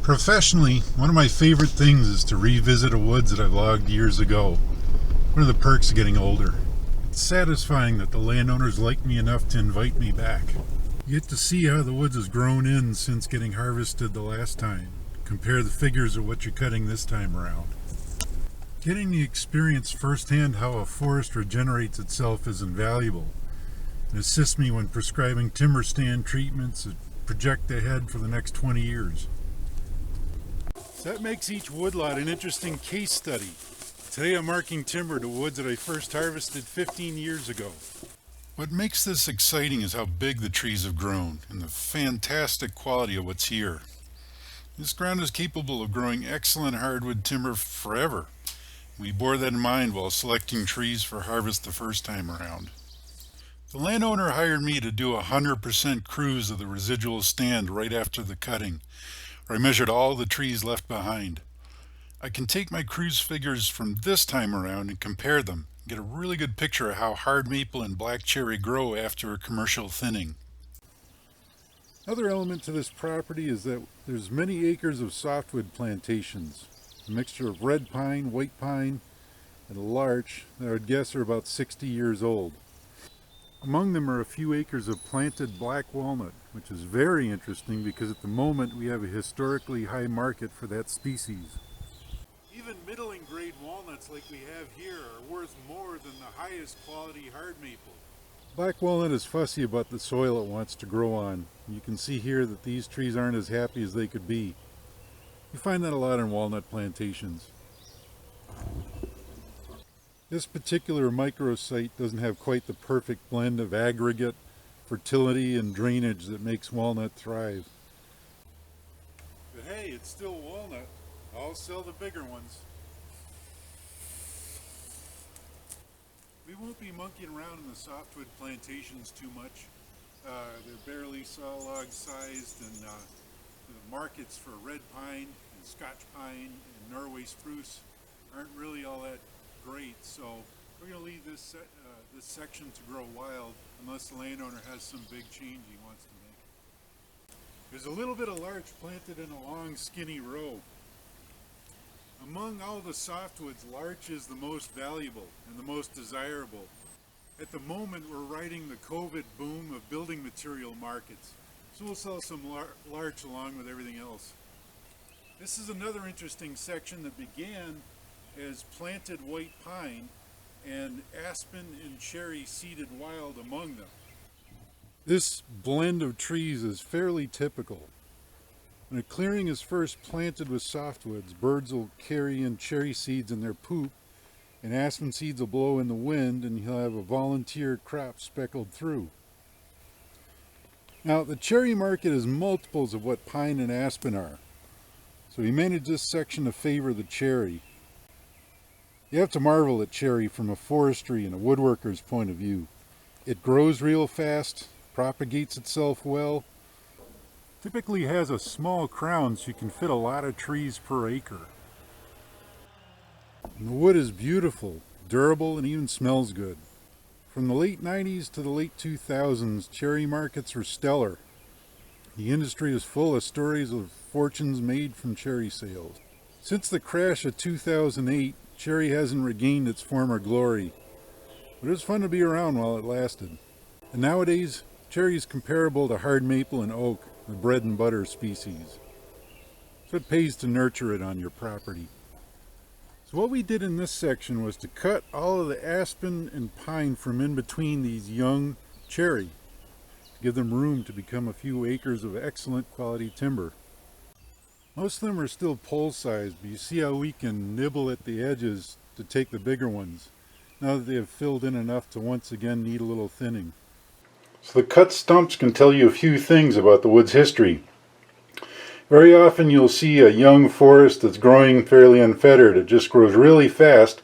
Professionally, one of my favorite things is to revisit a woods that I've logged years ago. One of the perks of getting older. It's satisfying that the landowners like me enough to invite me back. You get to see how the woods has grown in since getting harvested the last time. Compare the figures of what you're cutting this time around. Getting the experience firsthand how a forest regenerates itself is invaluable. It assists me when prescribing timber stand treatments that project ahead for the next 20 years. So that makes each woodlot an interesting case study. Today I'm marking timber to woods that I first harvested 15 years ago. What makes this exciting is how big the trees have grown and the fantastic quality of what's here. This ground is capable of growing excellent hardwood timber forever. We bore that in mind while selecting trees for harvest the first time around. The landowner hired me to do a 100% cruise of the residual stand right after the cutting, where I measured all the trees left behind. I can take my cruise figures from this time around and compare them, and get a really good picture of how hard maple and black cherry grow after a commercial thinning. Another element to this property is that there's many acres of softwood plantations, a mixture of red pine, white pine, and a larch that I would guess are about 60 years old. Among them are a few acres of planted black walnut, which is very interesting because at the moment we have a historically high market for that species. Even middling grade walnuts like we have here are worth more than the highest quality hard maple. Black walnut is fussy about the soil it wants to grow on. You can see here that these trees aren't as happy as they could be. You find that a lot in walnut plantations. This particular microsite doesn't have quite the perfect blend of aggregate, fertility, and drainage that makes walnut thrive. But hey, it's still walnut. I'll sell the bigger ones. We won't be monkeying around in the softwood plantations too much. They're barely sawlog sized, and the markets for red pine and Scotch pine and Norway spruce aren't really all that great, so we're going to leave this section to grow wild unless the landowner has some big change he wants to make. There's a little bit of larch planted in a long skinny row. Among all the softwoods, larch is the most valuable and the most desirable. At the moment we're riding the COVID boom of building material markets, so we'll sell some larch along with everything else. This is another interesting section that began as planted white pine and aspen and cherry seeded wild among them. This blend of trees is fairly typical. When a clearing is first planted with softwoods, birds will carry in cherry seeds in their poop, and aspen seeds will blow in the wind, and you'll have a volunteer crop speckled through. Now, the cherry market is multiples of what pine and aspen are, so we managed this section to favor the cherry. You have to marvel at cherry from a forestry and a woodworker's point of view. It grows real fast, propagates itself well, typically has a small crown so you can fit a lot of trees per acre. And the wood is beautiful, durable, and even smells good. From the late 90s to the late 2000s, cherry markets were stellar. The industry is full of stories of fortunes made from cherry sales. Since the crash of 2008, cherry hasn't regained its former glory, but it was fun to be around while it lasted. And nowadays, cherry is comparable to hard maple and oak, the bread and butter species. So it pays to nurture it on your property. So what we did in this section was to cut all of the aspen and pine from in between these young cherry, to give them room to become a few acres of excellent quality timber. Most of them are still pole-sized, but you see how we can nibble at the edges to take the bigger ones, now that they have filled in enough to once again need a little thinning. So the cut stumps can tell you a few things about the wood's history. Very often you'll see a young forest that's growing fairly unfettered. It just grows really fast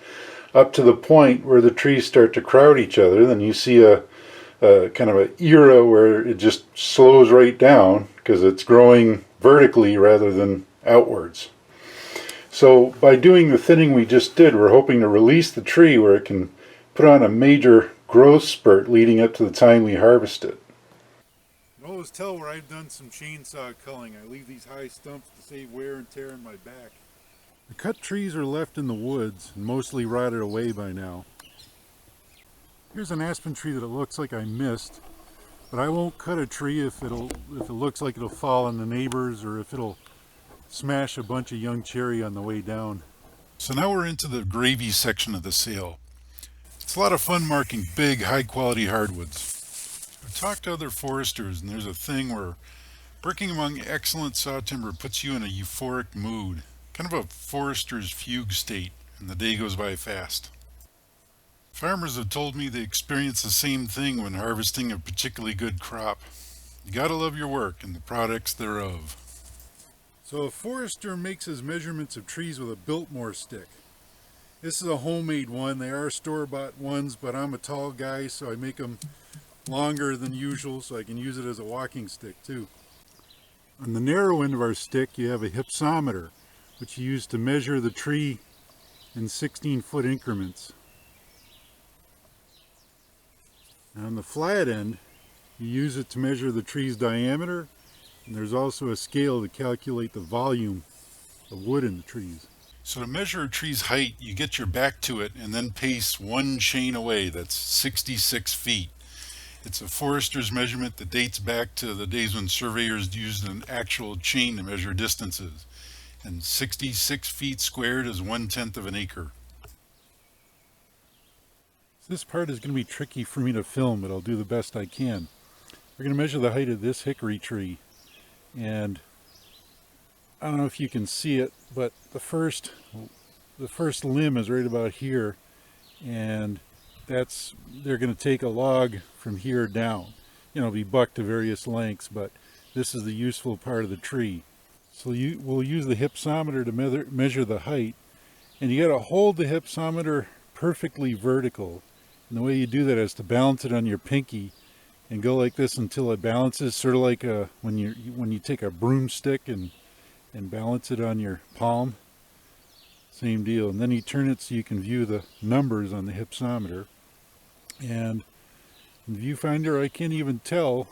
up to the point where the trees start to crowd each other. Then you see a kind of an era where it just slows right down because it's growing vertically rather than outwards. So by doing the thinning we just did, we're hoping to release the tree where it can put on a major growth spurt leading up to the time we harvest it. It always tell where I've done some chainsaw culling. I leave these high stumps to save wear and tear in my back. The cut trees are left in the woods and mostly rotted away by now. Here's an aspen tree that it looks like I missed, but I won't cut a tree if it looks like it'll fall on the neighbors or if it'll smash a bunch of young cherry on the way down. So now we're into the gravy section of the sale. It's a lot of fun marking big, high-quality hardwoods. I've talked to other foresters, and there's a thing where working among excellent saw timber puts you in a euphoric mood, kind of a forester's fugue state, and the day goes by fast. Farmers have told me they experience the same thing when harvesting a particularly good crop. You gotta love your work and the products thereof. So a forester makes his measurements of trees with a Biltmore stick. This is a homemade one. They are store-bought ones, but I'm a tall guy, so I make them longer than usual so I can use it as a walking stick too. On the narrow end of our stick you have a hypsometer, which you use to measure the tree in 16-foot increments. And on the flat end you use it to measure the tree's diameter, and there's also a scale to calculate the volume of wood in the trees. So to measure a tree's height, you get your back to it and then pace one chain away. That's 66 feet. It's a forester's measurement that dates back to the days when surveyors used an actual chain to measure distances. And 66 feet squared is 1/10 of an acre. This part is going to be tricky for me to film, but I'll do the best I can. We're going to measure the height of this hickory tree, and I don't know if you can see it, but the first limb is right about here, and they're going to take a log from here down. You know, it'll be bucked to various lengths, but this is the useful part of the tree. So we'll use the hypsometer to measure the height, and you got to hold the hypsometer perfectly vertical. And the way you do that is to balance it on your pinky and go like this until it balances, sort of like when you take a broomstick and balance it on your palm. Same deal. And then you turn it so you can view the numbers on the hypsometer. And in viewfinder, I can't even tell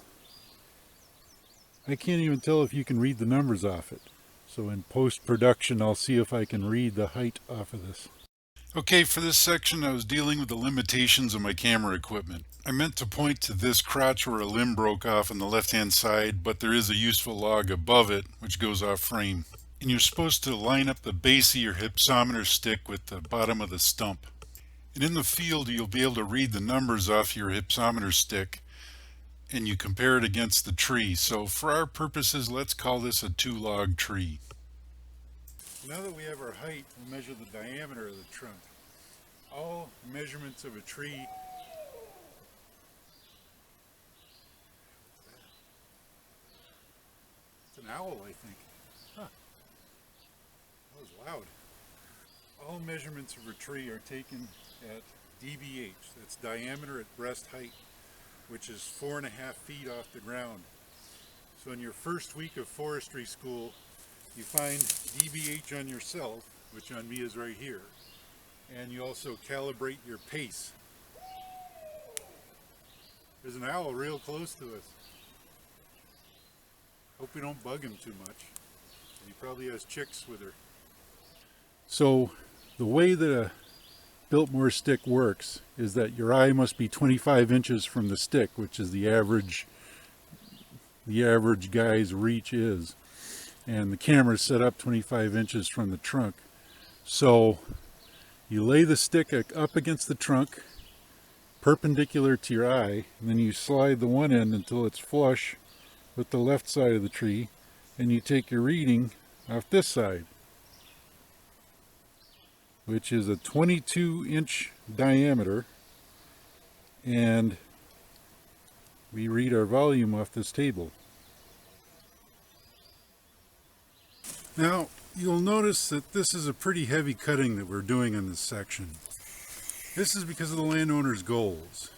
if you can read the numbers off it. So in post-production, I'll see if I can read the height off of this. Okay, for this section I was dealing with the limitations of my camera equipment. I meant to point to this crotch where a limb broke off on the left-hand side, but there is a useful log above it which goes off frame. And you're supposed to line up the base of your hypsometer stick with the bottom of the stump. And in the field you'll be able to read the numbers off your hypsometer stick, and you compare it against the tree. So for our purposes, let's call this a 2-log tree. Now that we have our height, we'll measure the diameter of the trunk. All measurements of a tree It's an owl, I think. Huh. That was loud. All measurements of a tree are taken at DBH, that's diameter at breast height, which is 4.5 feet off the ground. So in your first week of forestry school, you find DBH on yourself, which on me is right here, and you also calibrate your pace. There's an owl real close to us. Hope we don't bug him too much. He probably has chicks with her. So the way that a Biltmore stick works is that your eye must be 25 inches from the stick, which is the average guy's reach is. And the camera is set up 25 inches from the trunk. So you lay the stick up against the trunk, perpendicular to your eye, and then you slide the one end until it's flush with the left side of the tree, and you take your reading off this side, which is a 22-inch diameter, and we read our volume off this table. Now, you'll notice that this is a pretty heavy cutting that we're doing in this section. This is because of the landowner's goals.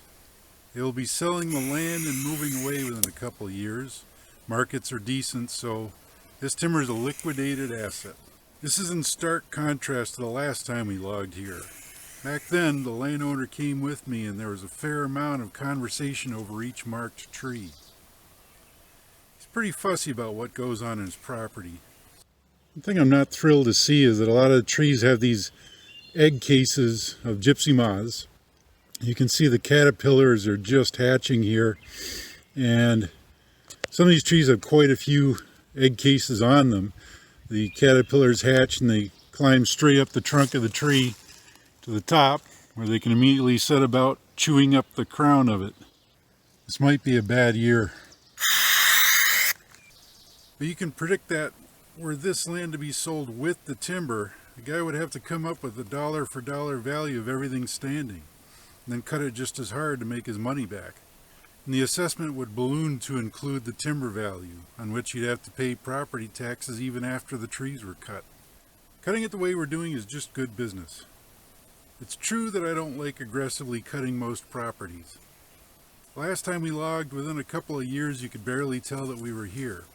They'll be selling the land and moving away within a couple of years. Markets are decent, so this timber is a liquidated asset. This is in stark contrast to the last time we logged here. Back then, the landowner came with me and there was a fair amount of conversation over each marked tree. pretty fussy about what goes on his property. The thing I'm not thrilled to see is that a lot of the trees have these egg cases of gypsy moths. You can see the caterpillars are just hatching here, and some of these trees have quite a few egg cases on them. The caterpillars hatch and they climb straight up the trunk of the tree to the top, where they can immediately set about chewing up the crown of it. This might be a bad year. But you can predict that were this land to be sold with the timber, the guy would have to come up with a dollar for dollar value of everything standing, and then cut it just as hard to make his money back. And the assessment would balloon to include the timber value, on which he'd have to pay property taxes even after the trees were cut. Cutting it the way we're doing is just good business. It's true that I don't like aggressively cutting most properties. Last time we logged, within a couple of years you could barely tell that we were here.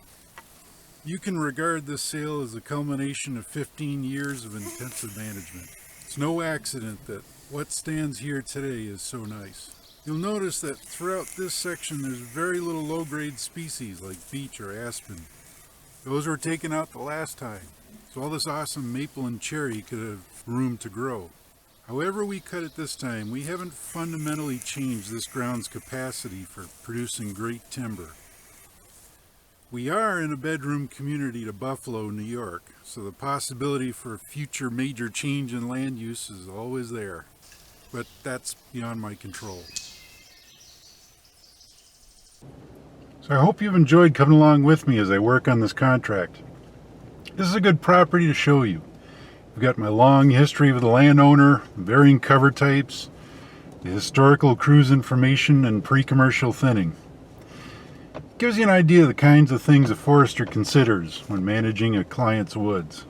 You can regard this sale as a culmination of 15 years of intensive management. It's no accident that what stands here today is so nice. You'll notice that throughout this section there's very little low-grade species like beech or aspen. Those were taken out the last time, so all this awesome maple and cherry could have room to grow. However we cut it this time, we haven't fundamentally changed this ground's capacity for producing great timber. We are in a bedroom community to Buffalo, New York, so the possibility for a future major change in land use is always there. But that's beyond my control. So I hope you've enjoyed coming along with me as I work on this contract. This is a good property to show you. I've got my long history with the landowner, varying cover types, the historical cruise information, and pre-commercial thinning. It gives you an idea of the kinds of things a forester considers when managing a client's woods.